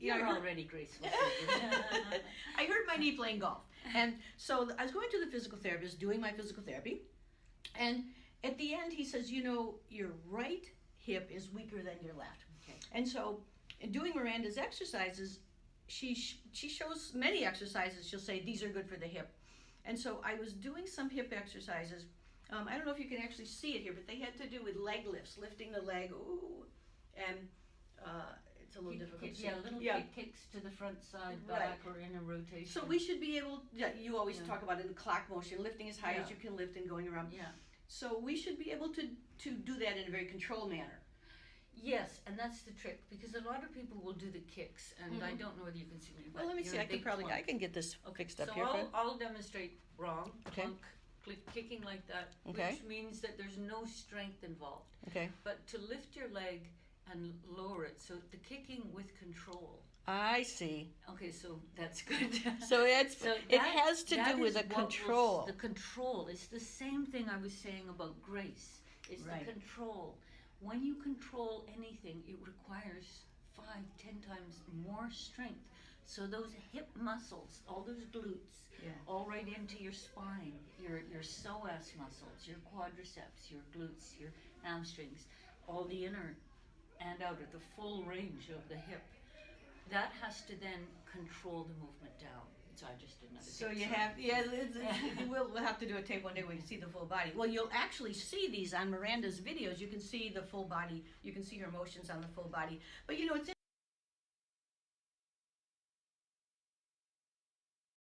You're already graceful. I hurt my knee playing golf. And so I was going to the physical therapist, doing my physical therapy. And at the end, he says, you know, your right hip is weaker than your left. Okay. And so in doing Miranda's exercises, she shows many exercises. She'll say, these are good for the hip. And so I was doing some hip exercises. I don't know if you can actually see it here, but they had to do with leg lifts, lifting the leg. Ooh. And it's a little difficult to see. Yeah, little kicks to the front side, back, or in a rotation. So we should be able, you always talk about it in the clock motion, lifting as high as you can lift and going around. Yeah. So we should be able to do that in a very controlled manner. Yes, and that's the trick, because a lot of people will do the kicks, and I don't know whether you can see me. Well, let me see. I can get this fixed up so here. I'll demonstrate wrong. Okay. Kicking like that, Okay. which means that there's no strength involved. Okay. But to lift your leg and lower it, so the kicking with control. I see. Okay, so that's good. So it has to do with the control. The control. It's the same thing I was saying about grace. It's the control. When you control anything, it requires 5-10 times more strength. So those hip muscles, all those glutes, all right into your spine, your psoas muscles, your quadriceps, your glutes, your hamstrings, all the inner and outer, the full range of the hip. That has to then control the movement down. So I just did another. So you have, we'll have to do a tape one day where you see the full body. Well, you'll actually see these on Miranda's videos. You can see the full body. You can see her motions on the full body. But you know, it's